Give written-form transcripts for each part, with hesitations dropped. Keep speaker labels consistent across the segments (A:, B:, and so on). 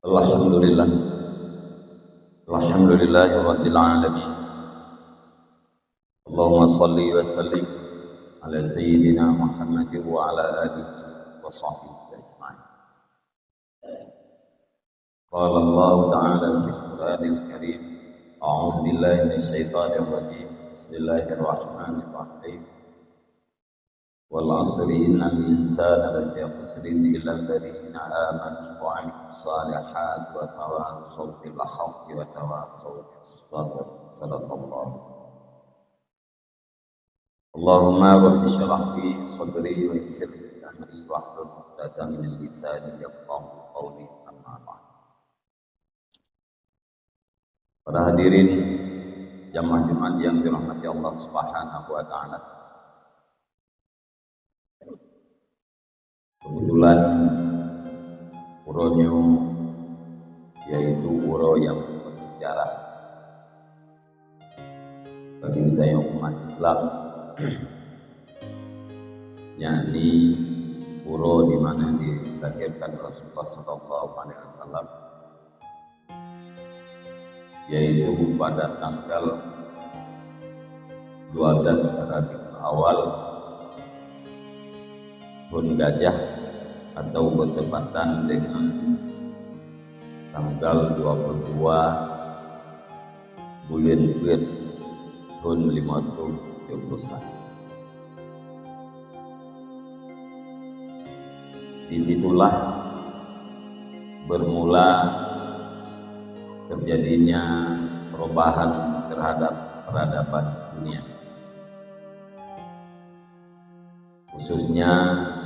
A: Alhamdulillah, alhamdulillahi rabbil alamin. Allahumma salli wa sallim ala sayyidina Muhammadin wa ala alihi wa sahbihi ajma'in. Qala Allah ta'ala fil Qur'anil Karim, a'udzu billahi minasyaitonir rajim. Bismillahirrahmanirrahim. Wal 'asri innal insana lafi khusrin illa alladziina aamanu wa 'amilus solihati wa tawassaw bil haqqi wa tawassaw bis sabr. Sadaqallah. Allahumma rabbi shrah li sadri wa yassir li amri wahlul 'uqdatam min lisani yafqahu qawli. Amma ba'd. Para hadirin jamaah Jumat yang dirahmati Allah Subhanahu wa taala. Kebetulan puronyo yaitu puro yang bersejarah bagi kita yang umat Islam, yakni puro di mana dilahirkan Rasulullah SAW, yaitu pada tanggal 12 Rabiul Awal tahun Gajah, atau bertepatan dengan tanggal 22 bulan Pir tahun 531. Disitulah bermula terjadinya perubahan terhadap peradaban dunia, khususnya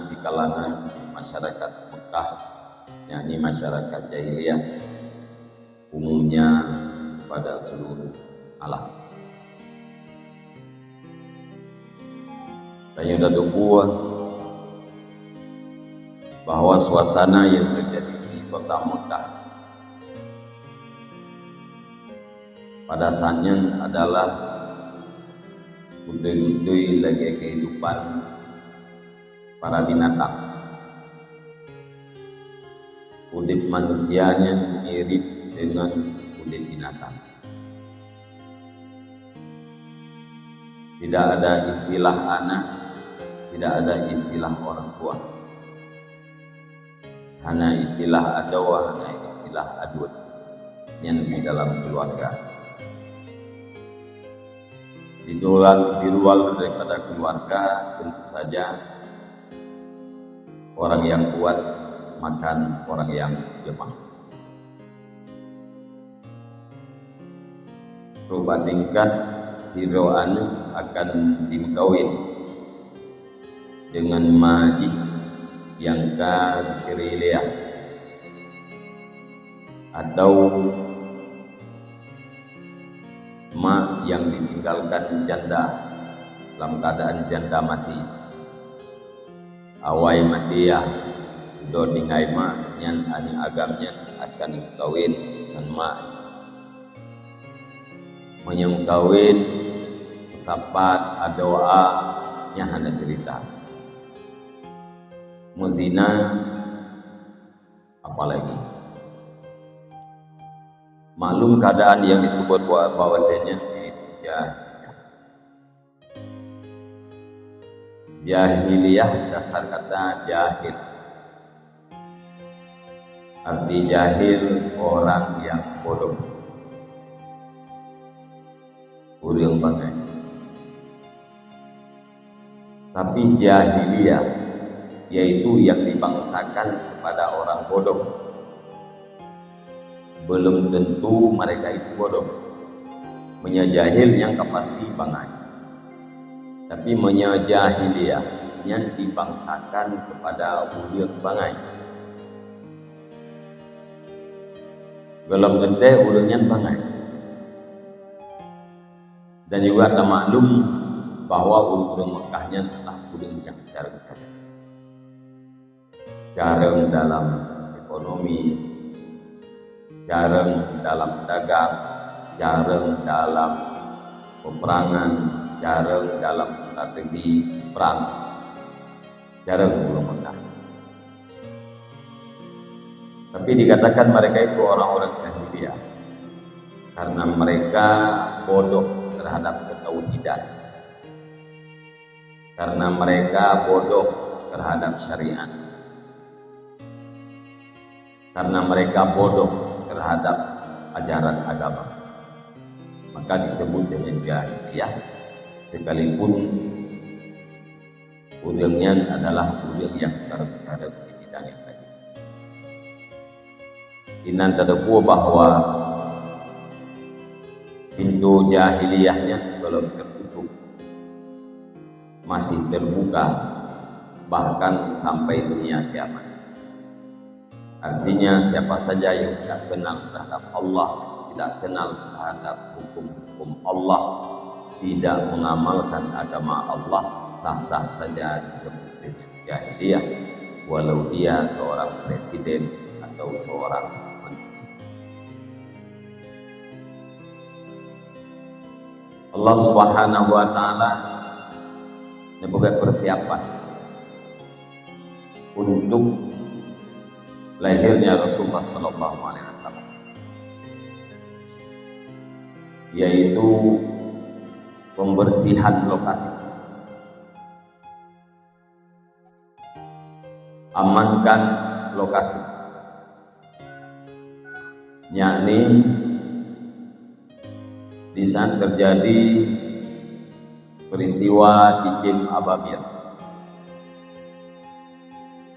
A: di kalangan masyarakat Mekah, yakni masyarakat jahiliyah umumnya pada seluruh alam. Saya sudah tahu bahwa suasana yang terjadi di kota Mekah pada saatnya adalah udai-udai lagi kehidupan para binatang. Udip manusianya mirip dengan udip binatang. Tidak ada istilah anak, tidak ada istilah orang tua. Hanya istilah adawa, hanya istilah adut yang di dalam keluarga. Di luar daripada keluarga, tentu saja orang yang kuat makan orang yang lemah. Rupa tingkat si ro'anu akan dimkawin dengan majih yang kacirilia, atau mak yang ditinggalkan janda dalam keadaan janda mati. Awai mati ya do ningai mak yang ani agamnya akan kawin dengan mak. Menyang kawin sapat adoa nya hanya cerita. Muzina apalagi. Maklum keadaan yang disebut bahwanya itu jahiliyah, dasar kata jahil. Arti jahil orang yang bodoh, urang banget. Tapi jahiliyah yaitu yang dibangsakan kepada orang bodoh. Belum tentu mereka itu bodoh. Menyajahil yang pasti bangai. Tapi menyajahiliyah yang dibangsakan kepada urang bangai. Belum tentu urangnya bangai. Dan juga tak maklum bahwa urang Mekahnya adalah urang yang jarang-jarang. Jarang dalam ekonomi, jarang dalam dagang, jarang dalam peperangan, jarang dalam strategi perang, jarang belum Mekah. Tapi dikatakan mereka itu orang-orang jahiliyah karena mereka bodoh terhadap ketauhidan, karena mereka bodoh terhadap syariat, karena mereka bodoh terhadap ajaran agama, maka disebut dengan jahiliyah, sekalipun udangnya adalah udang yang cara-cara di bidang yang tadi. Inan tadaku bahwa pintu jahiliyahnya belum tertutup, masih terbuka bahkan sampai dunia kiamat. Artinya siapa saja yang tidak kenal terhadap Allah, tidak kenal terhadap hukum-hukum Allah, tidak mengamalkan agama Allah, sah-sah saja disebut dengan jahiliyah, walau dia seorang presiden atau seorang menteri. Allah Subhanahu wa taala membuat persiapan untuk lahirnya Rasulullah sallallahu alaihi wasallam, yaitu pembersihan lokasi, amankan lokasi, yakni di saat terjadi peristiwa cicim ababil,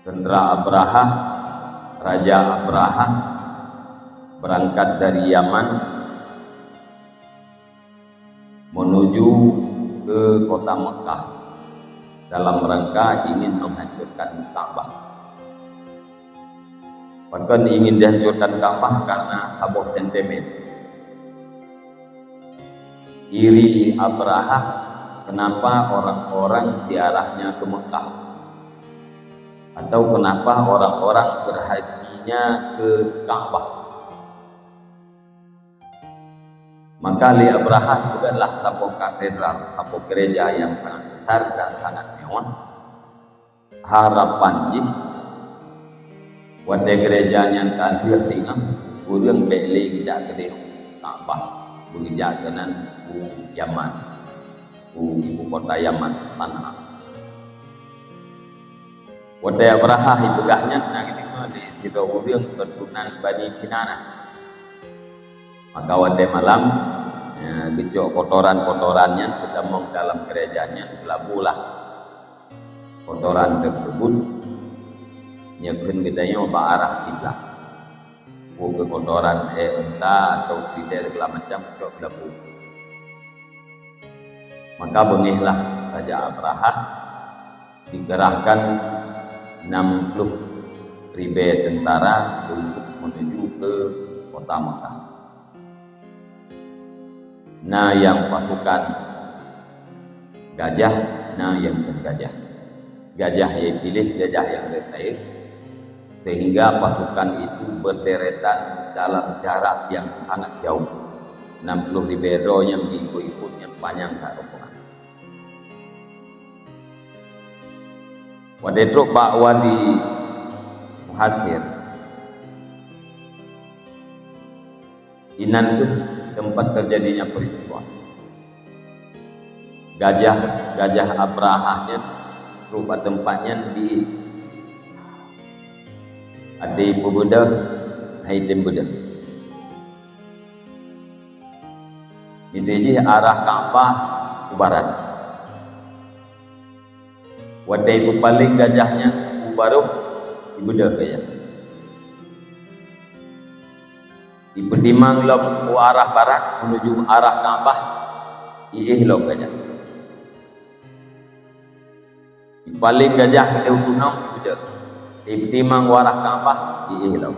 A: tentara Abraha, Raja Abraha berangkat dari Yaman menuju ke kota Mekah dalam rangka ingin menghancurkan Ka'bah. Bahkan ingin dihancurkan Ka'bah karena sebuah sentimen iri Abraha, kenapa orang-orang ziarahnya ke Mekah, atau kenapa orang-orang berhajinya ke Ka'bah. Maka li Abraha itu adalah sebuah katedral, sebuah gereja yang sangat besar dan sangat mewah. Harapan jih wadai gerejanya kanhir tingam urang beli tidak gede Ka'bah bekerja dengan Yaman, ibu kota Yaman, San'a. Wadai Abraha ibegahnya di situ urang keturunan Bani Kinana. Maka wadai malam gecok kotoran-kotorannya ketemu dalam gerejanya, labulah kotoran tersebut nyekeun gedanya ke arah kiblat. Ke kotoran entah atau tidak segala macam cok labu. Maka bengihlah Raja Abraha, dikerahkan 60.000 tentara untuk menuju ke kota Mekah. Nah yang pasukan gajah, nah yang bergajah. Gajah yang pilih, gajah yang retail, sehingga pasukan itu berderetan dalam jarak yang sangat jauh. 60.000 yang mengikut-ikutnya panjang ke rombongan. Wadai Pak Wadi Muhasir, Inan itu tempat terjadinya peristiwa. Gajah Abrahahnya rupa tempatnya di Adi Buddha, Haidim Buddha. Itu arah Ka'bah ke barat. Wadai itu paling gajahnya baru Ibu dah kaya. Ibu timang lom ke arah barat menuju arah Ka'bah, lom gajah. Paling gajah ke tunang Ibu dah. Ibu timang arah Ka'bah, lom.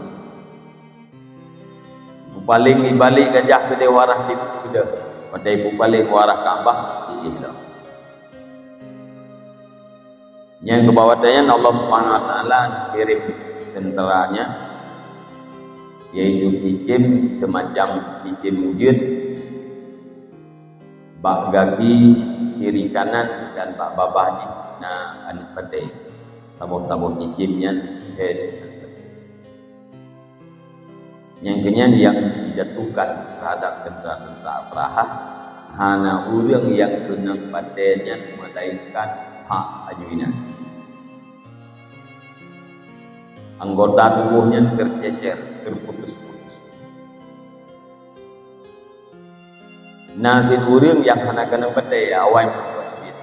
A: Ibu paling ibalik gajah ke arah Ibu dah. Pada ibu paling arah Ka'bah, lom. Yang kebawatannya Allah Subhanahu wa taala kirim tentaranya, yaitu cicim semacam cicim wujud, bak gagi kiri kanan dan bak babah di anak pedai, sabuk-sabuk cicimnya yang kenyan yang dijatuhkan terhadap tentara Abraha hana urang yang kena padanya malaikat hak ajuina. Anggota tubuhnya tercecer, terputus-putus. Nasin urang yang hana kena badai awal berbuat.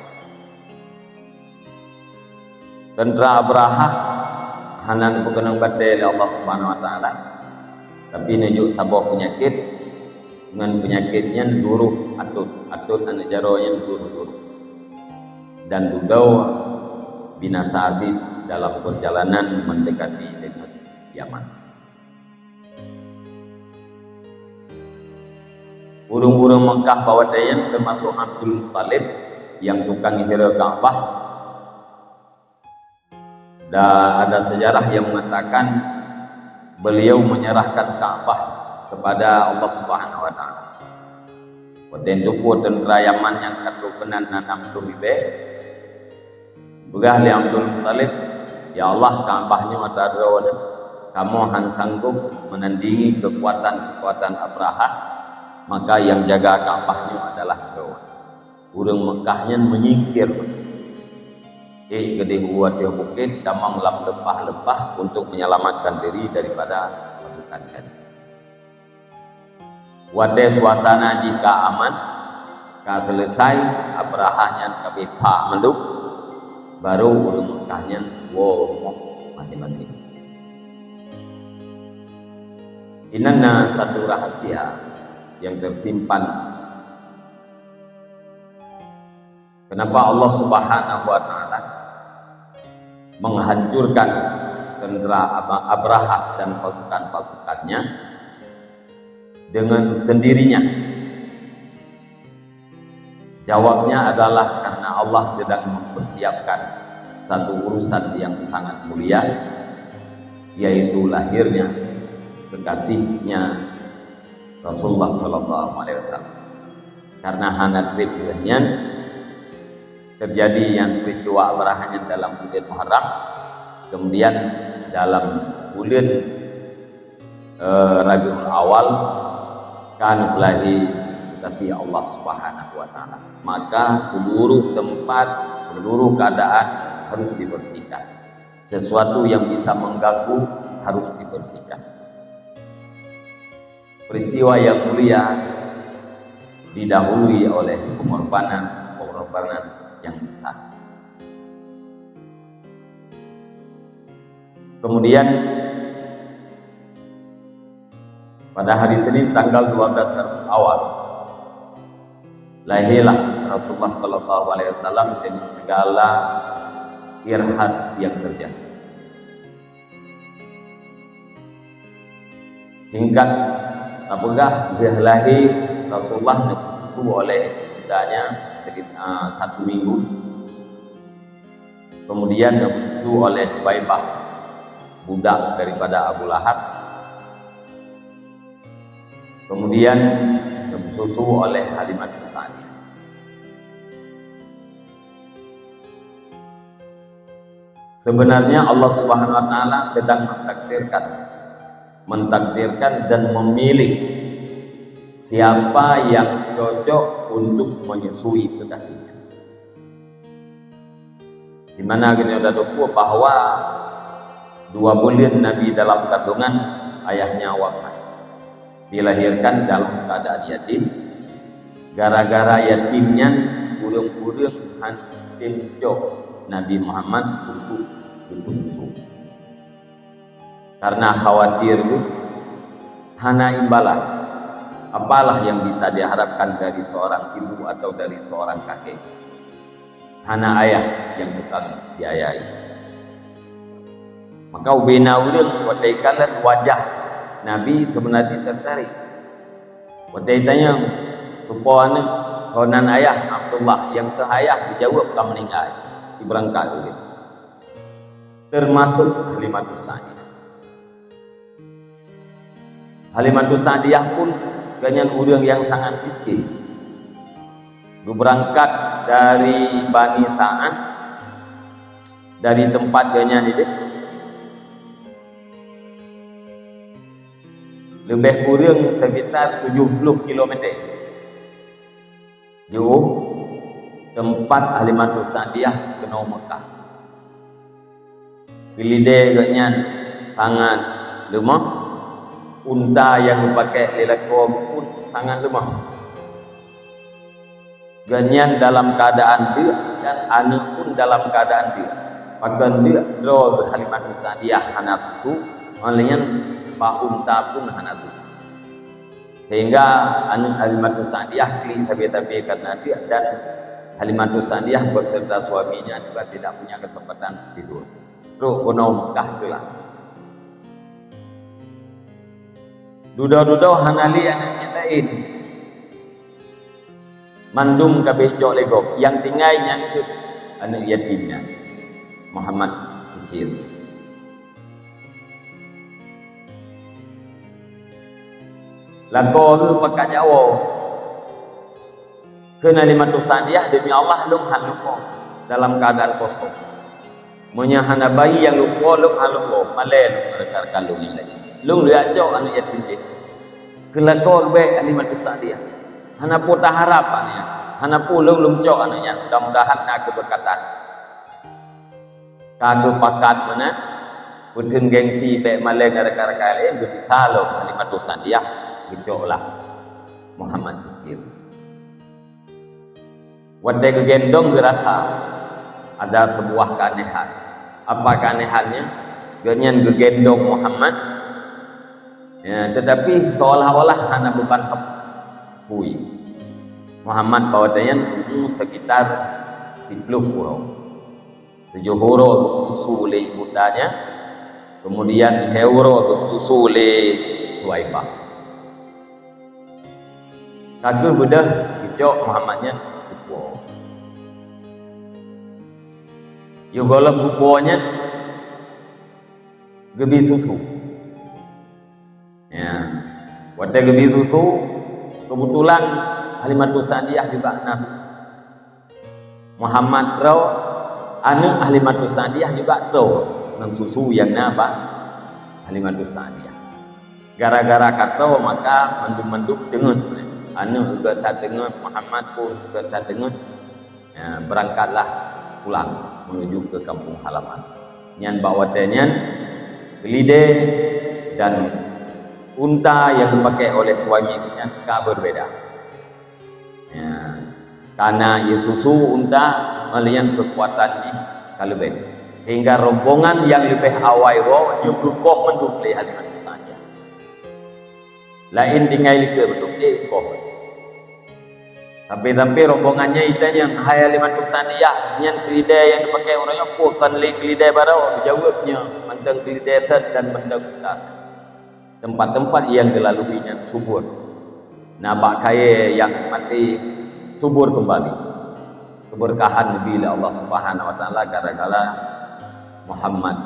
A: Tentara Abraha hana kena badai oleh Allah Subhanahu wa taala. Tapi nujuk sabab penyakit dengan penyakitnya luruh atut anak jaro yang luruh dan dudau binasa asid dalam perjalanan mendekati dengan Yaman. Burung-burung Mekah bawa dayan termasuk Abdul Muttalib yang tukang hira Ka'bah. Dan ada sejarah yang mengatakan beliau menyerahkan Ka'bah kepada Allah Subhanahu wa taala. Tentu pun tentera Yaman yang ketukenan nanam tuhibe. Begah li Abdul Muttalib, ya Allah Ka'bahnya ada rawan. Kamu han sanggup menandingi kekuatan Abraha, maka yang jaga Ka'bahnya adalah rawan. Urang Mekahnya menyingkir. Gede buat dia bukit damang lam lepah-lepah untuk menyelamatkan diri daripada pasukan tadi. Wadai suasana jika aman, ka selesai Abrahanya kabeh pak menduk, baru urang Mekahnya masing-masing. Inana satu rahasia yang tersimpan. Kenapa Allah Subhanahu wa taala menghancurkan tentera Abraha dan pasukan-pasukannya dengan sendirinya? Jawabnya adalah karena Allah sedang mempersiapkan satu urusan yang sangat mulia, yaitu lahirnya kekasihnya Rasulullah sallallahu alaihi wasallam. Karena hanat ribnya terjadi yang peristiwa Abrahanya dalam bulan Muharram, kemudian dalam bulan Rabiul Awal kan belahi kasih Allah Subhanahu wa taala. Maka seluruh tempat, seluruh keadaan harus dibersihkan. Sesuatu yang bisa mengganggu harus dibersihkan. Peristiwa yang mulia didahului oleh pengorbanan yang besar. Kemudian pada hari Senin tanggal 12 awal lahirlah Rasulullah sallallahu alaihi wasallam dengan segala irhas yang terjadi. Singkat apakah lahir Rasulullah disusu oleh ibundanya sekitar 1 minggu. Kemudian disusu oleh Suwaibah, budak daripada Abu Lahab. Kemudian disusu oleh Halimatus Sa'diyah. Sebenarnya Allah Subhanahu wa taala sedang mentakdirkan dan memilih siapa yang cocok untuk menyusui kekasihnya. Di mana kita sudah tahu bahwa 2 bulan Nabi dalam kandungan ayahnya wafat, dilahirkan dalam keadaan yatim. Gara-gara yatimnya urang-urang hantim cok Nabi Muhammad untuk susu. Karena khawatir hana imbalan. Apalah yang bisa diharapkan dari seorang ibu atau dari seorang kakek? Hana ayah yang tukang diayai. Maka ubena urang wadai wajah Nabi sebenarnya tertarik. Wadai tanya rupawana sonan ayah Abdullah yang terayah dijawab kamu meninggal diberangkat urang. Termasuk Halimatus Sa'diyah. Halimatus Sa'diyah pun dengan urang yang sangat miskin. Berangkat dari Bani Sa'ad, dari tempat ganyan itu, lebih kurang sekitar 70 kilometer jauh tempat Halimatus Sa'diyah ke Mekah. Pilih dia sangat lemah, unta yang dipakai lelakon pun sangat lemah. Ganyan dalam keadaan dia dan anak pun dalam keadaan dia. Pakan dia draw Halimatus Sa'diyah hana susu, malian pak unta pun hana susu. Sehingga anak Halimatus Sa'diyah kli tabi-tabi karena dia dan Halimatus Sa'diyah beserta suaminya juga tidak punya kesempatan tidur. Terus kono Mekah itulah. Duda-duda hanali anak nyatain. Mandum kabeh cok legok yang tinggal nyangkut anak yatimnya Muhammad kecil. Lako lu pakai Jawa kena Halimatus Sa'diyah demi Allah lung haluko dalam keadaan kosong. Menyahana bayi yang lupa lung haluko malai lung rekar kalung yang lagi. Lung lihat cok anak yatim dia. Kelako baik Halimatus Sa'diyah. Hana pun tak harapannya, hana pun lung cok anaknya. Mudah-mudahan nak keberkatan. Kagak pakat mana, putun gengsi baik malai gara-gara lain berbisa loh Halimatus Sa'diyah dicok lah Muhammad kecil. Wadai kegendong gerasa ada sebuah keanehan. Apa keanehannya? Ganyan kegendong Muhammad, ya, tetapi seolah-olah hana beban sepui. Muhammad bawa dayan sekitar 30 huruf. 7 huruf susu oleh ibundanya, kemudian huruf susu oleh Suwaibah. Kagak bedah kicok Muhammadnya kupo. Yugolam kuponya gebi susu. Ya, wadai gebi susu. Kebetulan Halimatus Sa'diyah juga nafsu. Muhammad raw anak Halimatus Sa'diyah juga raw dengan susu yang napa Halimatus Sa'diyah. Gara-gara kata maka mendung-mendung dengan anak juga tak dengar, Muhammad pun juga tak dengar. Ya, berangkatlah pulang menuju ke kampung halaman. Nyan bawa tenyan kelide dan unta yang dipakai oleh suaminya berbeda. Ya, karena susu unta melihat kekuatannya kalau lebih. Hingga rombongan yang lebih awal nyubukoh mendukli Halimatus Sa'diyah. Lain tinggal ke betul koh. Tapi rombongannya itu yang Halimatus Sa'diyah yang kelidai yang dipakai orangnya bukan kelidai baru dijawabnya mentang kelidai set dan mentang tas. Tempat-tempat yang dilaluinya subur. Nabak kaya yang mati subur kembali. Keberkahan bila Allah Subhanahu wa taala gara-gara Muhammad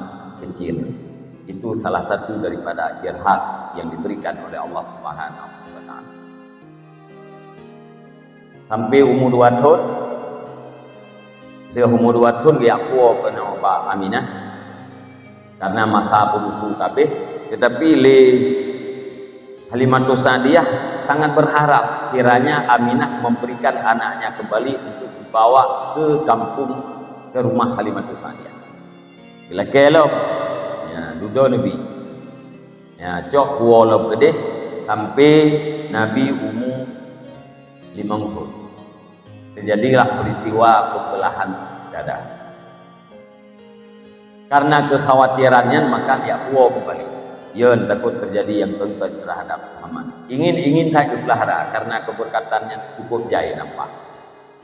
A: kecil. Itu salah satu daripada ajar khas yang diberikan oleh Allah Subhanahu wa taala. Sampai umur 2 tahun. Dia umur 2 tahun dia aku kena Pak Aminah. Karena masa penusu kabeh, tetapi Halimatus Sa'diyah sangat berharap kiranya Aminah memberikan anaknya kembali untuk dibawa ke kampung, ke rumah Halimatus Sa'diyah. Bila kelop, ya dudo Nabi, ya cok kuolop gede sampai Nabi umur 5 tahun. Terjadilah peristiwa pembelahan dada. Karena kekhawatirannya maka dia kuo kembali. Yon takut terjadi yang tuntut terhadap Muhammad. Ingin tak dipelihara karena keberkatannya cukup jaya nampak.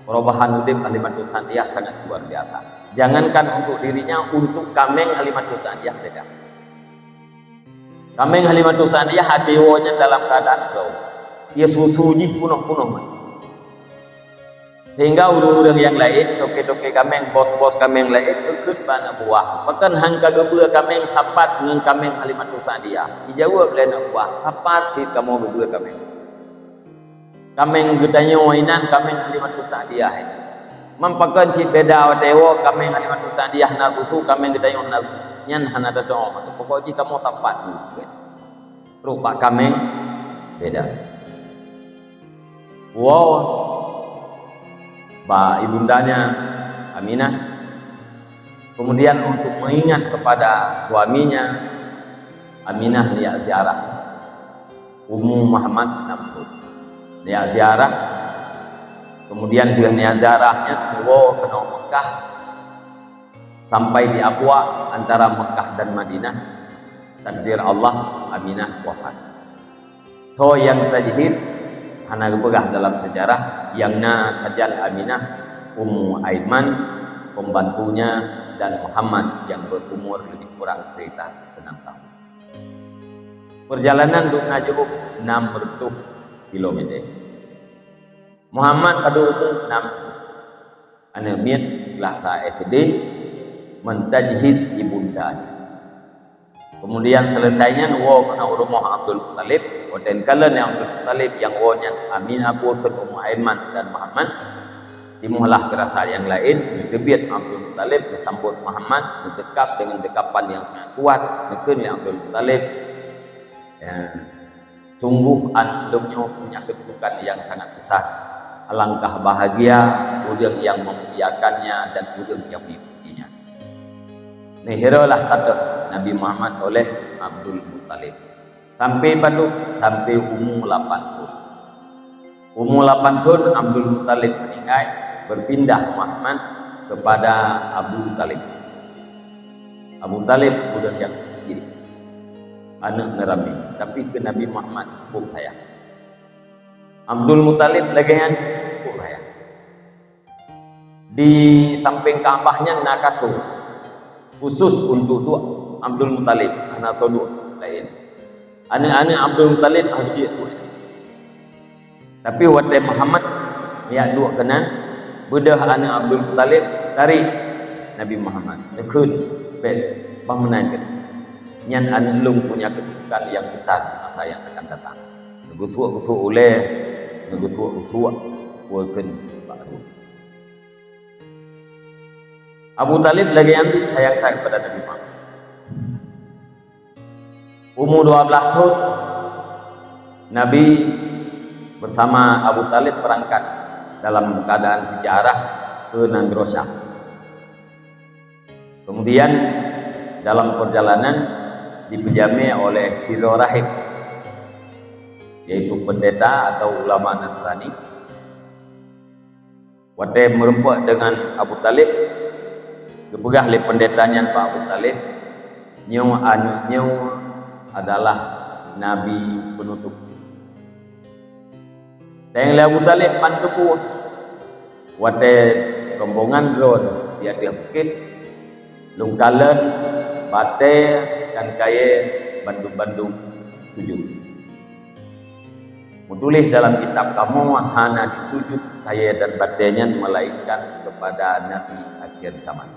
A: Perubahan udip Halimatus Sa'diyah sangat luar biasa. Jangankan untuk dirinya, untuk kameng Halimatus Sa'diyah beda. Kameng Halimatus Sa'diyah hadiwonya dalam keadaan bau. Ia susuji punuh-punuh. Sehingga urang-urang yang lain, toke-toke kameng, bos-bos kameng lain, ikut banyak buah. Bahkan hangka gebua kameng sapat dengan kameng Halimatus Sa'diyah. Dijawab lain buah, sapat sih kamu berdua kameng. Kameng gedanya wainan, kameng Halimatus Sa'diyah ini. Mampakan si beda dewa, kameng Halimatus Sa'diyah narusu, kameng gedanya narusu. Nyan hana ada doa, pokoknya kamu sapat. rupa kami beda. Wow, ibundanya Aminah. Kemudian untuk mengingat kepada suaminya, Aminah niat ziarah Ummu Muhammad Namrud. Niat ziarah, kemudian dia niat ziarahnya wow ke Mekah sampai di Abwa antara Mekah dan Madinah. Takdir Allah, Aminah wafat. So yang tajhid hana gepegah dalam sejarah yang na tajal Aminah Ummu Aiman pembantunya dan Muhammad yang berumur lebih kurang sekitar 6 tahun. Perjalanan duk najub 60 km. Muhammad pada umur 6 anemit lahsa SD mentajhid ibunda. Kemudian selesainya kena rumah Abdul Muttalib. Dan kala ni Abdul Muttalib yang wonya Aminah buat Ummu Aiman dan Muhammad timulah kerasa yang lain. Ditebiat Abdul Muttalib disambut Muhammad, didekap dengan dekapan yang sangat kuat. Nekun Abdul Muttalib sungguh andungnya punya kedudukan yang sangat besar. Alangkah bahagia orang yang memuliakannya dan orang yang mengikutinya. Nihiralah sadar Nabi Muhammad oleh Abdul Muttalib sampai umur 8 tahun. Umur 8 tahun Abdul Muttalib meninggal, berpindah Muhammad kepada Abu Talib. Abu Talib budak yang miskin, anak nerami, tapi ke Nabi Muhammad cukup sayang. Abdul Muttalib lagi yang cukup sayang. Di samping Ka'bahnya nakasu khusus untuk tu Abdul Muttalib, anak saudara lain. Anak-anak Abdul Muttalib haji tu. Tapi waktu Muhammad ya dua kena bedah anak Abdul Muttalib dari Nabi Muhammad. Nekun bet bangunan ke. Nyan anak lung punya kedudukan yang besar di masa yang akan datang. Negusuak-gusuak oleh negusuak-gusuak bukan baru. Abu Talib lagi ambil sayang kepada Nabi Muhammad. Umur 12 tahun Nabi bersama Abu Talib berangkat dalam keadaan tijarah ke Negeri Syam. Kemudian dalam perjalanan dipejami oleh Silo Rahib, yaitu pendeta atau ulama Nasrani. Waktu merempat dengan Abu Talib, kepegah oleh pendetanya Pak Abu Talib, anaknya adalah Nabi penutup. Dan Abu Talib pantuku waktu rombongan drone dia bukit lungkalan bate dan kaya bandung-bandung sujud. Menulis dalam kitab kamu hana disujud kaya dan batenya melainkan kepada Nabi akhir zaman.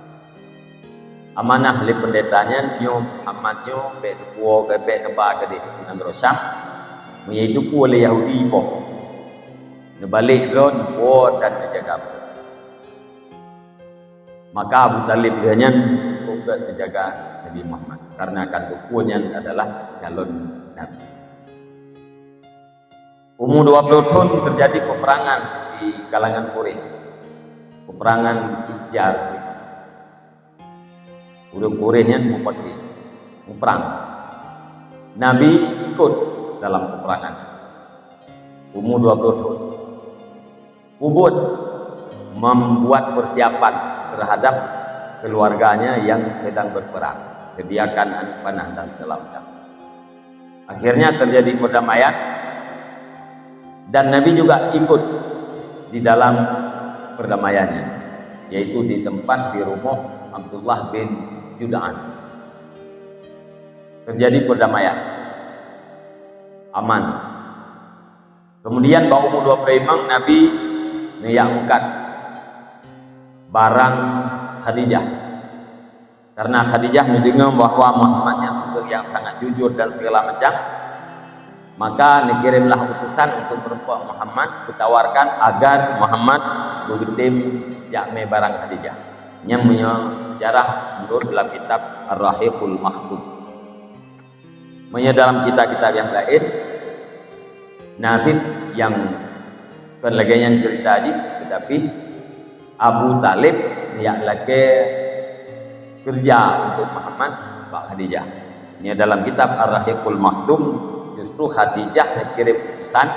A: Amanah oleh pendetanya nyo amatnyo be kuo ke be neba ke di Negeri Syam menyiduku oleh Yahudi po. Nebalik drone kuo dan menjaga. Maka Abu Talib ganyan cukup menjaga Nabi Muhammad karena kandukunya adalah calon Nabi. Umur 20 tahun terjadi peperangan di kalangan Quraisy. Peperangan Fijar. Urang Quraisynya mau perang. Nabi ikut dalam peperangan. Umur 20 tahun. Ubud membuat persiapan terhadap keluarganya yang sedang berperang, sediakan anak panah dan segala macam. Akhirnya terjadi perdamaian dan Nabi juga ikut di dalam perdamaiannya, yaitu di tempat di rumah Abdullah bin Jud'an. Terjadi perdamaian, aman. Kemudian bau umur 25 Nabi mengangkat barang Khadijah, karena Khadijah mendengar bahwa Muhammadnya yang sangat jujur dan segala macam, maka dikirimlah utusan untuk merupakan Muhammad, ditawarkan agar Muhammad mengirim yakme barang Khadijah. Yang punya sejarah menurut dalam kitab Ar-Rahiqul Makhtub. Dalam kitab-kitab yang lain nasib yang perlegaian cerita tadi, tetapi Abu Talib yang lagi kerja untuk Muhammad Pak Khadijah. Ini dalam kitab Ar-Rahiqul Maktum, justru Khadijah mengirim pesan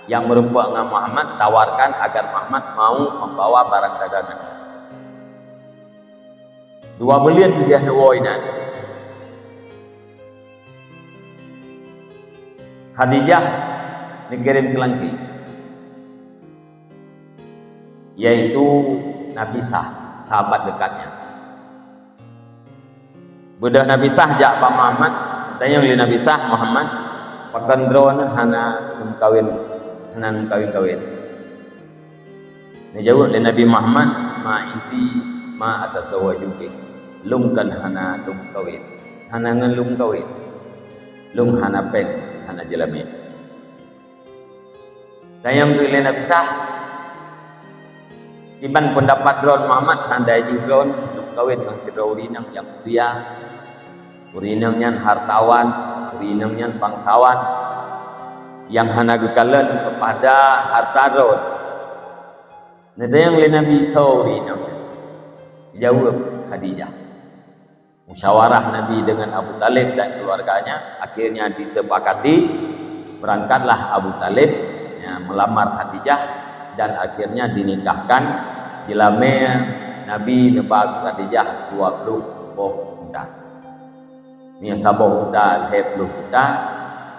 A: yang merupakan dengan Muhammad, tawarkan agar Muhammad mau membawa barang dagangan. Dua belian dia nuwainan. Khadijah mengirim selangki, yaitu Nafisah, sahabat dekatnya. Budak Nafisah jak Pak Muhammad, tanya oleh Nafisah, Muhammad pakandron hana kawin. Dia jawab oleh Nabi Muhammad, ma inti ma atasawwajuki, lungkan hana lung kawin, hana ngelung kawin, lung hana peng, hana jelamin. Tanya oleh Nafisah, iban pendapat drone Muhammad sandai di drone kawin dengan si urinam yang mulia, urinamnya hartawan, urinamnya bangsawan, yang hana gekalan kepada harta drone. Nanti yang oleh Nabi urinam jawab Khadijah. Musyawarah Nabi dengan Abu Talib dan keluarganya akhirnya disepakati, berangkatlah Abu Talib melamar Khadijah dan akhirnya dinikahkan. Jilame Nabi nebak Khadijah 20 boh unta. Ni saboh unta 20 juta,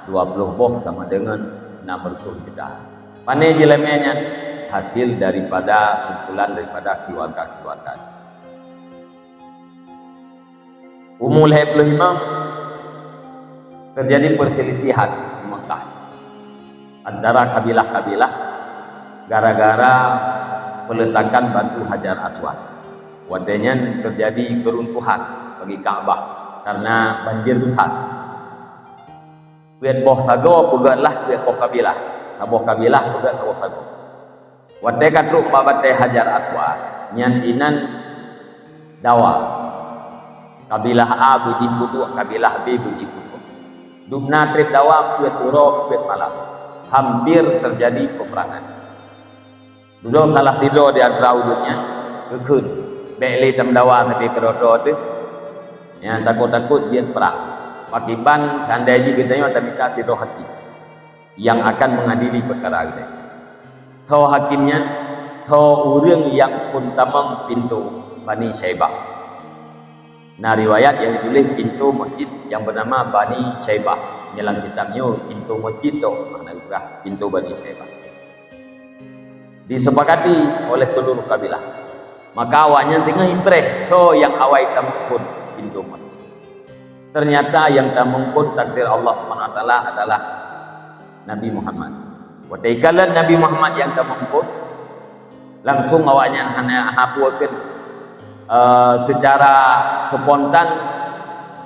A: 20 boh sama dengan 60 juta. Pane jilamenya hasil daripada kumpulan daripada keluarga-keluarga. Umul 25 terjadi perselisihan di Mekah antara kabilah-kabilah gara-gara peletakan batu Hajar Aswad. Wadanya terjadi keruntuhan bagi Ka'bah karena banjir besar. Kuat boh sago pegatlah kuat boh kabilah. Boh kabilah pegat boh sago. Wadai katruk babatai Hajar Aswad nyan inan dawa. Kabilah A buji kudu, kabilah B buji kudu. Dubna trip dawa kuat urok kuat malam. Hampir terjadi peperangan. Dulu salah tidur di antara udutnya kekun beli temdawa tapi kedodo tu yang takut-takut dia perang pakiban sandai ji kita tapi kasih roh hakim yang akan mengadili perkara ini. So hakimnya orang yang pun tamam pintu Bani Syaibah. Nah riwayat yang ditulis pintu masjid yang bernama Bani Syaibah. Dalam kitabnya pintu masjid tu makna pintu Bani Syaibah. Disepakati oleh seluruh kabilah. Maka awaknya tengah impreh so yang awak tampun pintu masjid. Ternyata yang tampun takdir Allah SWT adalah Nabi Muhammad. Wataikalan Nabi Muhammad yang tampun langsung awaknya hanya hapuakan secara spontan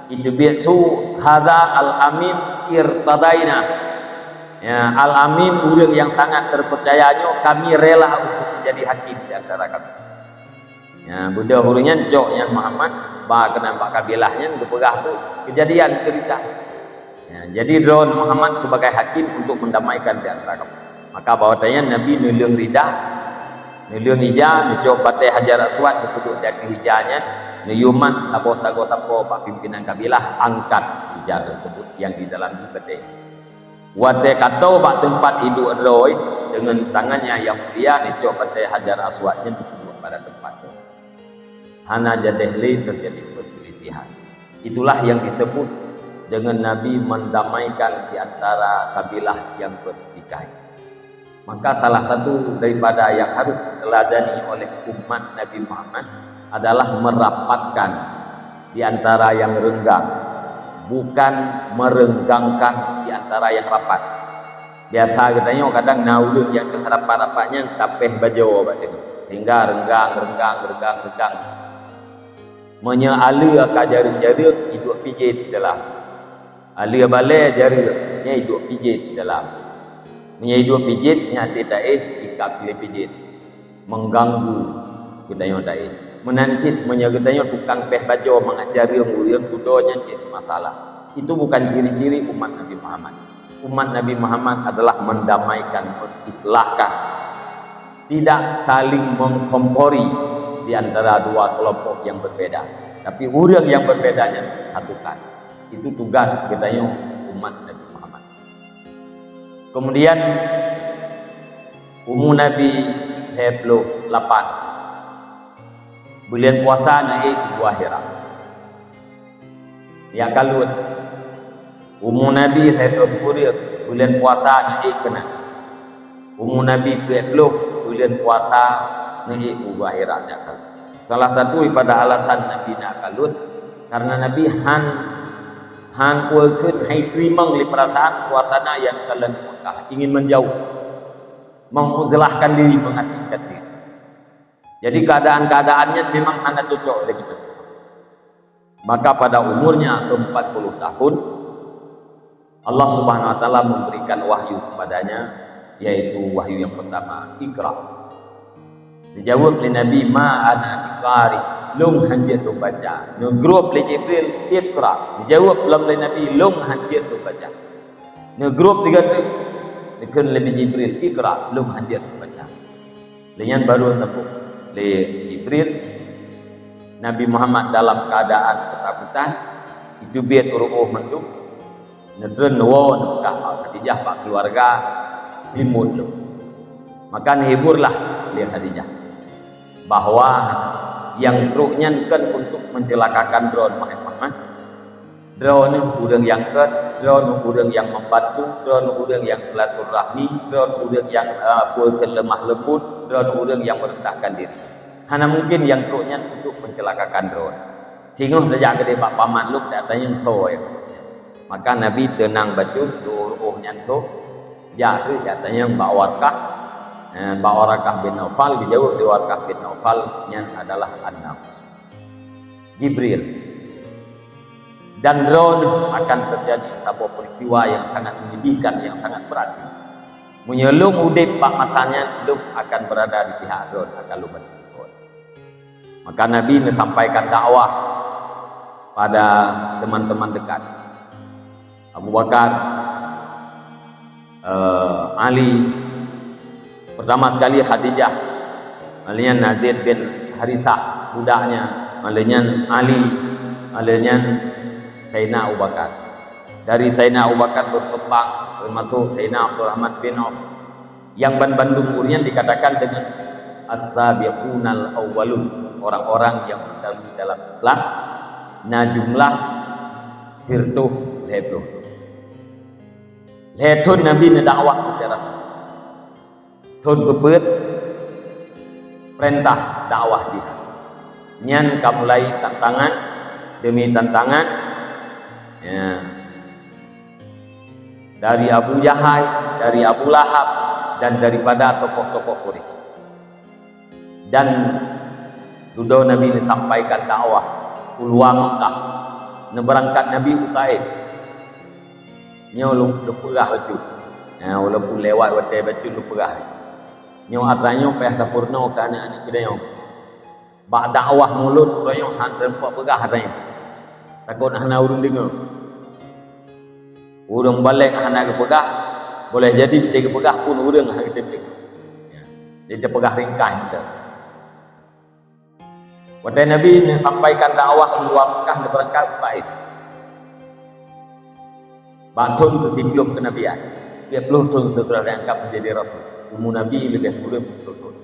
A: itu bisu hadza al-amin irtadaina. Ya, Al-Amin orang yang sangat terpercayanya, kami rela untuk menjadi hakim di antara kami. Ya, Buddha hurungnya jok yang Muhammad bah kenapa kabilahnya berpegah tu kejadian cerita. Ya, jadi drone Muhammad sebagai hakim untuk mendamaikan di antara kami. Maka bahwatanya Nabi nulung rida, nulung hija, ngejok batai Hajar Aswad duduk di hijanya, nuyuman sabo-sago tapo pak pimpinan kabilah angkat hija tersebut yang di dalam batai. Wadai kata bak tempat hidup roy dengan tangannya yang mulia ngejok batai Hajar Aswadnya duduk pada tempat itu. Hana jadehli terjadi perselisihan. Itulah yang disebut dengan Nabi mendamaikan di antara kabilah yang bertikai. Maka salah satu daripada yang harus diteladani oleh umat Nabi Muhammad adalah merapatkan di antara yang renggang, bukan merenggangkan di antara yang rapat. Biasa katanya kadang nauduk yang rapat-rapatnya tapeh bajo sehingga renggang. Menyaala ka jaring-jaring hidup pijit di dalam. Ala balai jaringnya hidup pijit di dalam. Hidup pijitnya tidak ikat pijit. Mengganggu katanya tak menancit menyagutanya tukang peh bajo mengajari murid budonya masalah. Itu bukan ciri-ciri umat Nabi Muhammad. Umat Nabi Muhammad adalah mendamaikan, mengislahkan, tidak saling mengkompori di antara dua kelompok yang berbeda, tapi orang yang berbedanya satukan. Itu tugas katanya umat Nabi Muhammad. Kemudian umur Nabi 28 bulan puasa naik dua hira. Ya kalut umur Nabi 30 bulan puasa naik kena. Umur Nabi 20 bulan puasa naik dua hira. Salah satu daripada alasan Nabi nak kalut karena Nabi han ulkeun hai trimang li perasaan suasana yang kalian Mekah, ingin menjauh, menguzlahkan diri, mengasingkan diri. Jadi keadaan-keadaannya memang hanya cocok begitu. Maka pada umurnya 40 tahun Allah Subhanahu wa taala memberikan wahyu kepadanya, yaitu wahyu yang pertama, Iqra. Dijawab oleh Nabi, ma ana biqari, lung hanjat tu baca. Negrup oleh Jibril, Iqra. Dijawab oleh Nabi, lung hanjat tu baca. Negrup tiga tu dikun oleh Jibril, Iqra, lung hanjat tu baca. Lenyan baru tepuk oleh Jibril. Nabi Muhammad dalam keadaan ketakutan, itu biar uruh menduk, nedren won kah Khadijah pak keluarga limut lu. Maka hiburlah dia Khadijah bahwa yang truknyankan untuk mencelakakan drone Muhammad, drone udang yang drone udang yang membantu, drone udang yang silaturahmi, drone udang yang lemah lembut, drone udang yang merendahkan diri. Hanya mungkin yang truknya untuk mencelakakan drone. Sehingga sejak gede Pak Paman Luk datanya yang soy. Maka Nabi tenang bacut doa-doanya tu jatuh katanya Mbak Warakah bin Naufal. Dijawab di Warakah bin Naufal yang adalah An-Nafs Jibril. Dan drone akan terjadi sebuah peristiwa yang sangat menyedihkan, yang sangat berat. Menyelung udip Pak masanya Luk akan berada di pihak drone, akan lupa. Maka Nabi menyampaikan dakwah pada teman-teman dekat, Abu Bakar, Ali, pertama sekali Khadijah, lalu Nazid bin Harisah budaknya, lalu Ali, lalu Sayyidina Abu Bakar. Dari Sayyidina Abu Bakar berkembang termasuk Sayyidina Abdurrahman bin Auf yang bandung umurnya dikatakan dengan as-sabiqunal awwalun, orang-orang yang terdahulu dalam Islam. Nah jumlah sirtuh lebih. Letun Nabi dakwah secara sempurna. Tun bebet perintah dakwah dia. Nyan kamulai tantangan demi tantangan. Ya. Dari Abu Jahal, dari Abu Lahab, dan daripada tokoh-tokoh Quraisy. Dan Dudo Nabi disampaikan dakwah keluar Mekah. Berangkat Nabi Utaif. Nyo luperah baju. Walaupun lewat watai baju luperah. Nyo atranyo payah dapurno ke anak-anak kedayo. Bak dakwah mulut rayo han rempak perah rayo. Takut hana urung dengar. Urung balik hana ke perah, boleh jadi bila ke perah pun urung hang tepik. Dia perah ringkas kita. Waktu Nabi menyampaikan dakwah keluar Mekah berangkat Taif. Batun kesimpulan kenabian. 30 tahun sesudah diangkat menjadi Rasul. Umur Nabi lebih muda 40 tahun.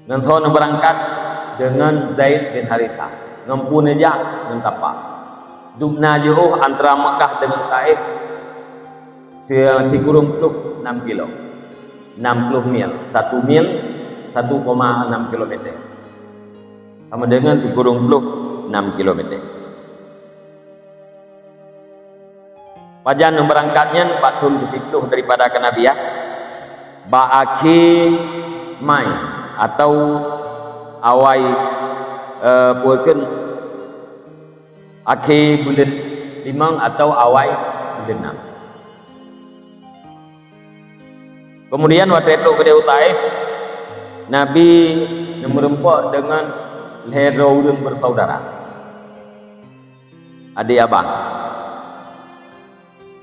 A: Dan seorang berangkat dengan Zaid bin Harisah. Ngampu nejak dan tapak. Dubna jauh antara Mekah dengan Taif. Kurung 6 kilo. 60 mil. 1 mil 1,6 kilometer. Sama dengan kurung blok 6 km. Pajan berangkatnya 40 daripada kenabian. Ba'aki mai atau awai bukan akhir bulan 5 atau awai bulan 6. Kemudian waktu itu ke Taif, Nabi merempak dengan hero urang bersaudara, adik abang.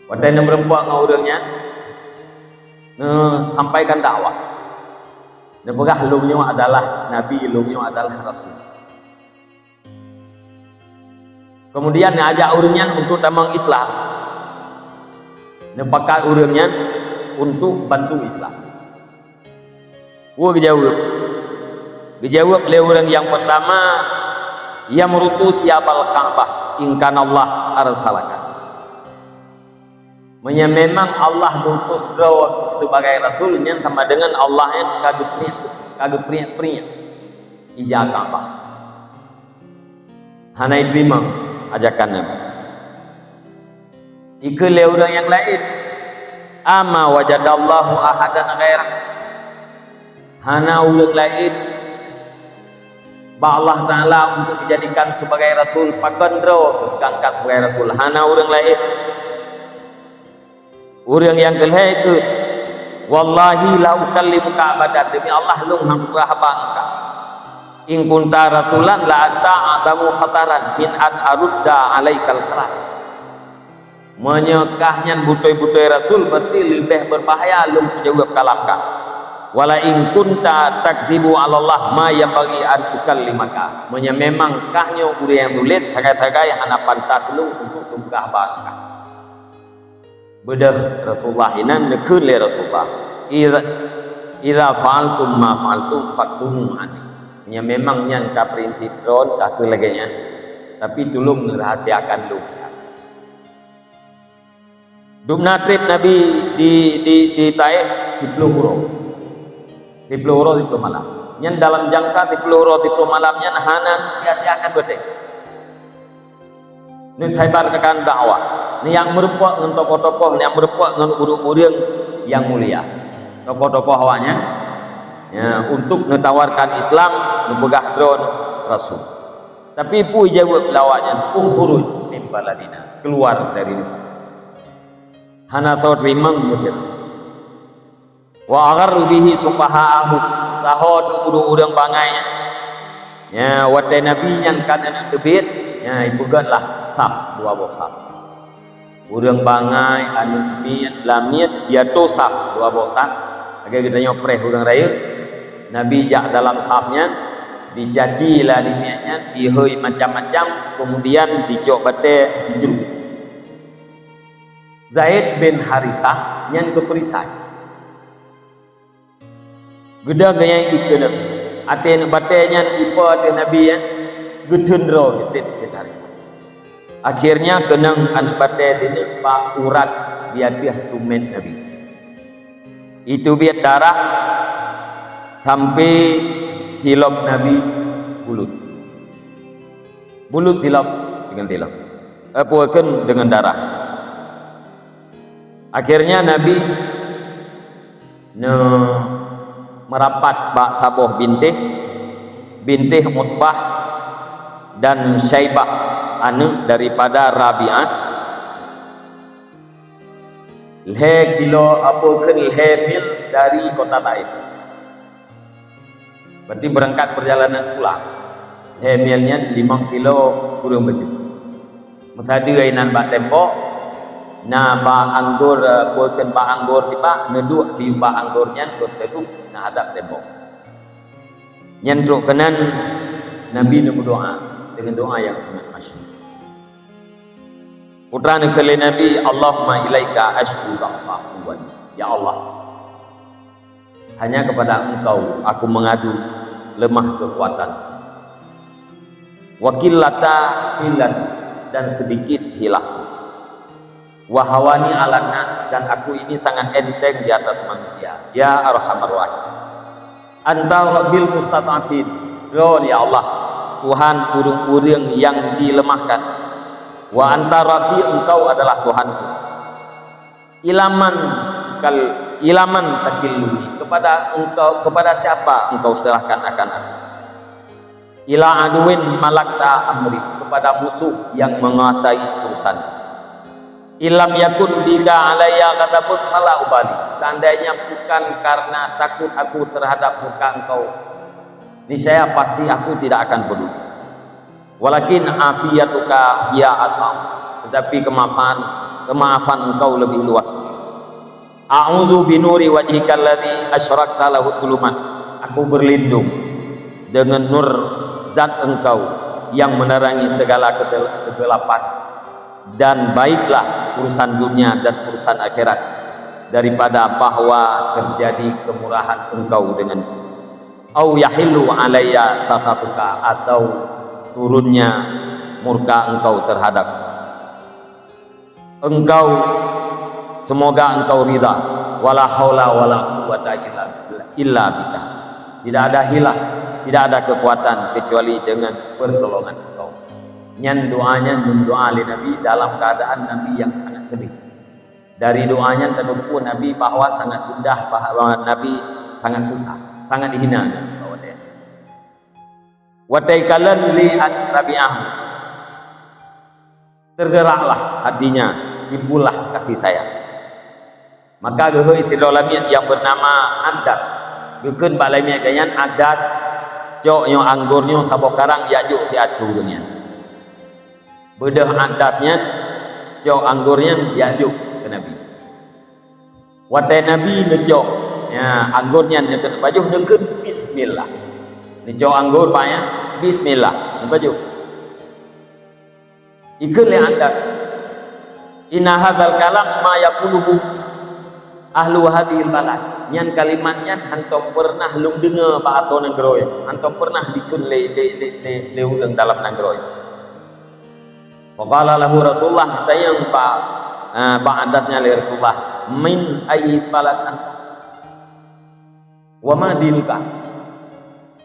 A: Wadai yang berempuak dengan orangnya sampaikan dakwah. Nepegah lumnya adalah Nabi, lumnya adalah Rasul. Kemudian ajak orangnya untuk tamang Islam. Nepakai orangnya untuk bantu Islam. Dijawab oleh orang yang pertama, ia merutu siapal Ka'bah ingkan Allah arsalaka. Memang Allah diutus sebagai Rasul yang sama dengan Allah yang kagak priat ijah Ka'bah. Hanai terima ajakan Nabi. Ikut oleh orang yang lain, ama wajadallahu ahadan ghairah. Hana orang lain Allah Ta'ala untuk dijadikan sebagai Rasul pakandro diangkat sebagai Rasul. Hana orang lain. Orang yang kelihai ikut, wallahi la ukallimuka abadan, demi Allah lung hamba engka. In kunta rasulan la anta adamu khataran min an arudda alaikal kalam. Menyekahnya butoi-butoi Rasul berarti lebih berbahaya lung jawab kalamka. Wala in kunta takzibu ala Allah ma yang bagi an ukallimaka. Memang kahnya orang yang sulit sagai-sagai hana pantas lung untuk tumpah bangka. Bedah Rasulullah inan nekun le Rasulullah. Idza fa'altum ma fa'altum faktumu ani. Nya memang yang ka prinsip ron ka keleganya. Tapi tolong rahasiakan lu. Dumna trip Nabi di Taif 10 huruf. 10 huruf itu malam. Yang dalam jangka 10 huruf itu malamnya hana sia-siakan betul. Ini saya akan dakwah. Ini yang merupakan dengan tokoh-tokoh, yang merupakan dengan urang-urang yang mulia. Tokoh-tokoh awalnya ya, untuk mentawarkan Islam, membegah drone Rasul. Tapi pun jawab lawaknya, ukhruj min baladina, keluar dari ini. Hana saw terima muslim. Wa agharru bihi sufaha'ahu, tahod urang-urang bangainya. Ya, wadai Nabi yang kana tebit. Ya, ibugatlah saf dua bosaf. Urang bangai anu miat lamiat dia tu saf dua bosaf. Agak kita nyopreh urang raya. Nabi jak dalam safnya dicaci lah limiatnya, dihoi macam-macam, kemudian dicok bate dijeruk. Zaid bin Harisah yang keperisai. Geda gaya ikut Nabi. Aten batenya ipa de Nabi ya. Gudun roh gitu Harisah. Akhirnya kenang anbate ini pak urat biadiah tumen Nabi. Itu biar darah sampai tilap Nabi bulut tilap dengan tilap. Apuakan dengan darah. Akhirnya Nabi merapat bak Saboh bintih Utbah dan Syaibah anu daripada Rabi'ah lhe kilo apukeun lhe mil dari kota Taif. Berarti berangkat perjalanan pulang. Lhe milnya 5 kilo kurang betul. Mesadi ainan bak tempo na ba anggur apukeun ba anggur tiba neduk di ba anggurnya tetu na hadap tempo. Nyendruk kenan Nabi berdoa dengan doa yang sangat masyhur. Putra nekele Nabi, Allahumma ilaika ashku dha'fa quwwati. Ya Allah, hanya kepada Engkau aku mengadu lemah kekuatan. Wa qillata illati, dan sedikit hilafku. Wa hawani 'alan nas, dan aku ini sangat enteng di atas manusia. Ya arhamar rahim. Anta rabbil mustata'fin. Ya Allah, Tuhan urang-urang yang dilemahkan. Wa anta rabbi, Engkau adalah Tuhanku. Ilaman takiluni, kepada siapa Engkau serahkan akan aku? Ila aduin malakta amri, kepada musuh yang menguasai urusan. Ilam yakun bika alayya ghadabun fala ubali, seandainya bukan karena takut aku terhadap murka Engkau, niscaya pasti aku tidak akan peduli. Walakin afiyatuka ya asam, tetapi kemaafan kemaafan Engkau lebih luas. A'udzu binuri wajhikal ladzi asyrakta lahu dhulumat. Aku berlindung dengan nur zat Engkau yang menerangi segala kegelapan, dan baiklah urusan dunia dan urusan akhirat daripada bahwa terjadi kemurahan Engkau denganku. Au yahillu alayya sakhatuka, atau turunnya murka Engkau terhadap Engkau, semoga Engkau ridha. Wala haula wala quwwata illa bika. Tidak ada hilah, tidak ada kekuatan kecuali dengan pertolongan Engkau. Nyan doanya doa li Nabi dalam keadaan Nabi yang sangat sedih. Dari doanya terlupu Nabi bahwa sangat gundah, bahwa Nabi sangat susah, sangat dihina. Wa taikalan li Rabi'ah, tergeraklah hatinya, timbullah kasih sayang. Maka gehe istilah yang bernama Andas, gekeun balamian ganyan Andas, cok nyo anggurnya sabokarang yajuk si atu dunia. Bedah Andasnya, cok anggurnya yajuk ke Nabi. Watai Nabi ngecok, ya anggurnya nekeun baju nekeun bismillah. Ngecok anggur banyak bismillah, baju. Ikeun le Andas. Inna hadzal kalam ma yaquluhu ahlu hadhil balad. Nyan kalimatnya antum pernah lung dengar bahasa negeri, antum pernah dikeun le urang dalam negeri. Faqala lahu Rasulullah, tayang Pak Andasnya li Rasulullah, min ayyi balad anta wa ma dinuka.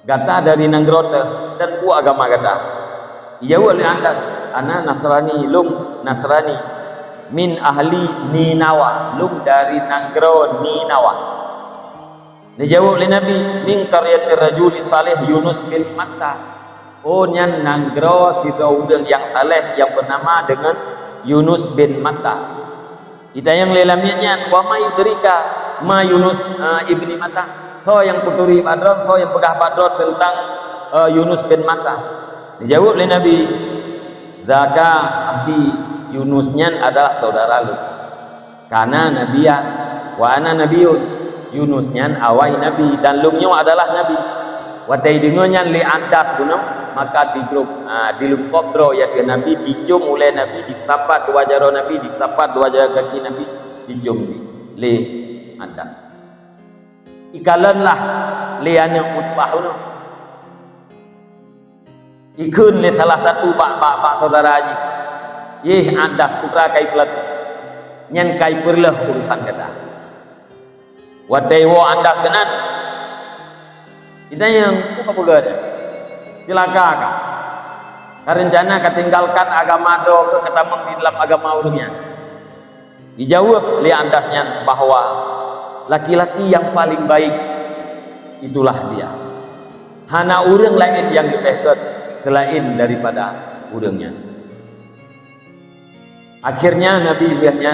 A: Gata dari negeri dan ku agama gata. Ya wali Andas, ana Nasrani, lung Nasrani, min ahli Ninawa, lung dari Nangro Ninawa. Dijawab oleh Nabi, min qaryatir rajuli salih Yunus bin Matta. Oh nyan Nangro si udang yang saleh yang bernama dengan Yunus bin Matta. Kita yang lelamiannya, wa ma yudrika ma Yunus ibni Matta. So yang kuturi Badron, so yang pegah Badron tentang Yunus bin Matta. Dijawab oleh Nabi, zaka ahli Yunusnya adalah saudara lu, karena nabiyan wa ana nabiyun. Yunusnya awai nabi dan lungnya adalah nabi. Watai dengannya li Andas gunung, maka di grup di lungkobro ya ke nabi, dicium oleh nabi, disapat dua jaro nabi, disapat dua jaro kaki nabi, dicium li Andas. Ikalanlah liannya utbahun. Ikun le salah satu pak saudara haji. Yeh Andas putra kai pelat. Nyan kai perlah urusan kata. Wadai wo Andas kenan. Kita yang apa pegada? Celaka kah? Rencana ketinggalkan agama do ke ketamang di dalam agama urungnya. Dijawab li Andasnya bahwa laki-laki yang paling baik itulah dia. Hana urang lain yang dipehket selain daripada urangnya. Akhirnya Nabi lihatnya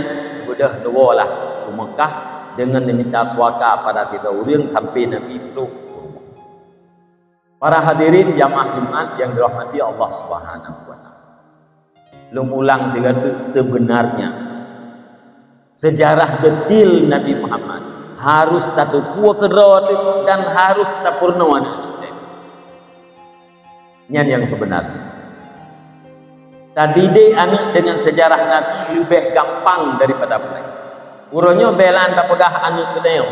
A: udah doalah ke Mekah dengan meminta suaka pada tiga urang sampai Nabi peluk. Para hadirin jamaah Jumat yang dirahmati Allah Subhanahu wa taala. Lung ulang sebenarnya sejarah detil Nabi Muhammad harus tatuku kerot dan harus tapurnawan. Nyan yang sebenarnya. Tadi de anu dengan sejarah Nabi lebih gampang daripada mereka. Uronyo belan tak pegah anu gedayo.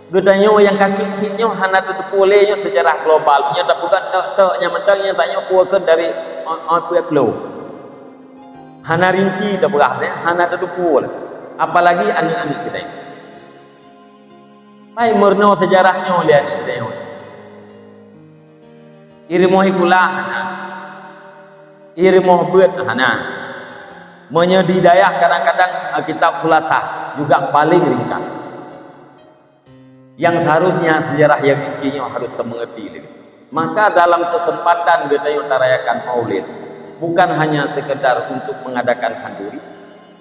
A: Gedayo yang kasih-kasihnya hana tutup olehnya sejarah global. Nya tak pegah tek-teknya mentangnya taknya kuakeun dari on pihak glow. Hana rinci tak pegah hana tutup oleh. Apalagi anu-anu gedayo. Pai murno sejarahnya lihat gedayo. Irimoh ikulah hana. Irimoh beut hana. Menyedidayah kadang-kadang kitab khulasa juga paling ringkas. Yang seharusnya sejarah yang rincinya harus mengerti. Maka dalam kesempatan kita merayakan Maulid bukan hanya sekedar untuk mengadakan handuri,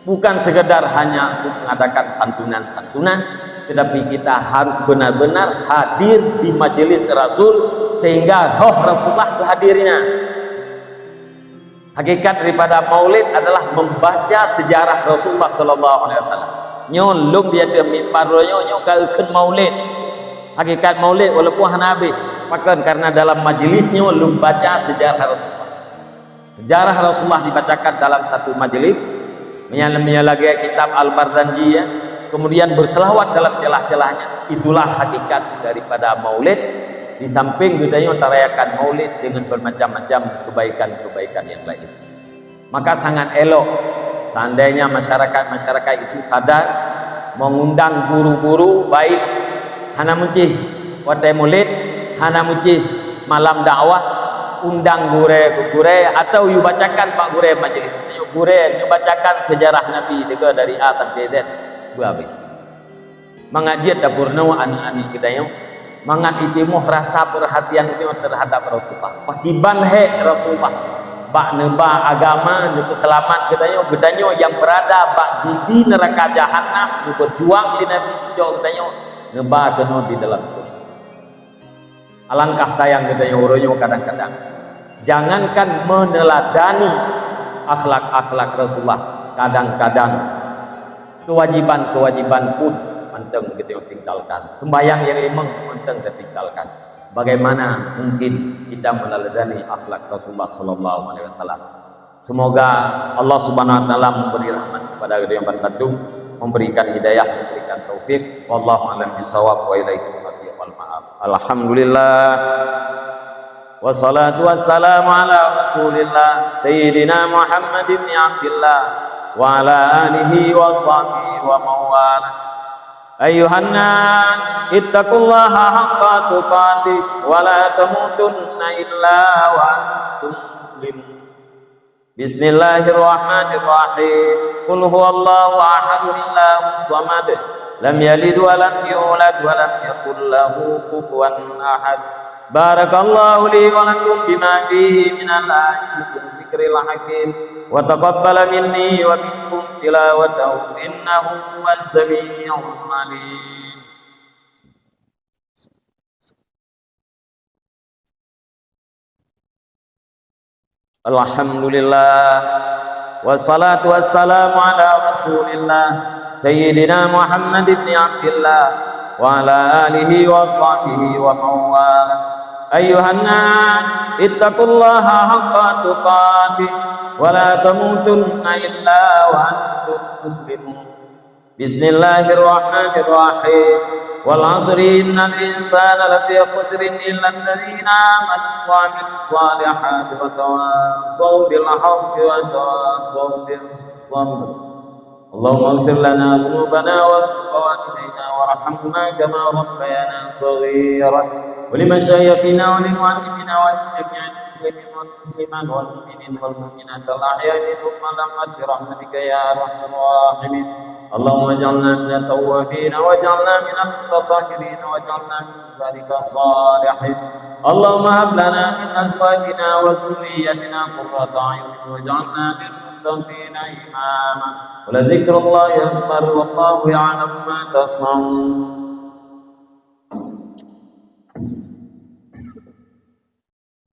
A: bukan sekedar hanya untuk mengadakan santunan-santunan, tetapi kita harus benar-benar hadir di majelis Rasul sehingga roh Rasulullah kehadirannya. Hakikat daripada maulid adalah membaca sejarah Rasulullah sallallahu alaihi wasallam. Nyo lum dia de mimbar nyo kaekeun maulid. Hakikat maulid walaupun Hanabi pakan karena dalam majelisnya lum baca sejarah Rasulullah. Sejarah Rasulullah dibacakan dalam satu majelis, menyalagi kitab Al-Barzanji, kemudian berselawat dalam celah-celahnya. Itulah hakikat daripada maulid. Di samping budaya terayakan maulid dengan bermacam-macam kebaikan-kebaikan yang lain. Maka sangat elok seandainya masyarakat itu sadar mengundang guru-guru baik hana mucih watai maulid, hana mucih malam dakwah, undang gure atau yu bacakan pak gure majelis yu bacakan sejarah Nabi juga dari A sampai Z habis. Mengajit dapurna anak-anak kita yang mangat itimuh rasa perhatian itu terhadap Rasulullah. Pakiban Rasulullah. Bak neba agama nu keselamat gedanyo yang berada bak di neraka jahanam nu berjuang di Nabi dijo gedanyo neba keno di dalam surga. Alangkah sayang gedanyo uronyo kadang-kadang. Jangankan meneladani akhlak-akhlak Rasulullah, kadang-kadang kewajiban-kewajiban pun menteng kita tinggalkan. Sembahyang yang limang menteng kita tinggalkan. Bagaimana mungkin kita meneladani akhlak Rasulullah sallallahu alaihi wasallam? Semoga Allah Subhanahu wa taala memberi rahmat kepada kita yang berkandung, memberikan hidayah, memberikan taufik. Wallahu a'lam bishawab wa ilaihi wal ma'ab. Alhamdulillah. Wassalatu wassalamu ala Rasulillah Sayyidina Muhammad ibn Abdillah wa ala alihi wa sahbihi wa mawala. Ayuhan nas ittaqullaha haqqa tuqatih wa la tamutunna illa wa antum muslimun. Bismillahirrahmanirrahim. Qul huwallahu ahad Allahus samad lam yalid wa lam yulad wa lam yakul lahu kufuwan ahad. Barakallahu li wa lakum bima fihi minal ayati wa zikril hakim wa taqabbala minni wa minkum tilawatahu innahu huwas sami'ul alim. Alhamdulillah wassalatu wassalamu ala Rasulillah Sayyidina Muhammad ibn Abdillah wa ala alihi wa sahbihi wa mawala. Ayuhan nas ittaqullaha haqqa tuqatih wa la tamutunna illa wa antum muslimun. Bismillahirrahmanirrahim. Wal 'asri innal insana lafi khusrin illa alladhina amanu wa 'amilus solihati wa tawassaw bil haqqi wa tawassaw bis sabr. Allahumma ighfir lana dhunubana wa dhunub walidayna warhamhuma kama rabbayana shaghira. ولمشايخنا ولمعلمنا ولجميع المسلمين والمسلمات والمؤمنين والمؤمنات الأحياء منهم والأموات برحمتك يا أرحم الراحمين. اللهم اجعلنا من التوابين واجعلنا من المتطهرين واجعلنا من عبادك الصالحين. اللهم هب لنا من أزواجنا وذريتنا قرة أعين واجعلنا للمتقين إماما. ولذكر الله أكبر والله يعلم ما تصنعون.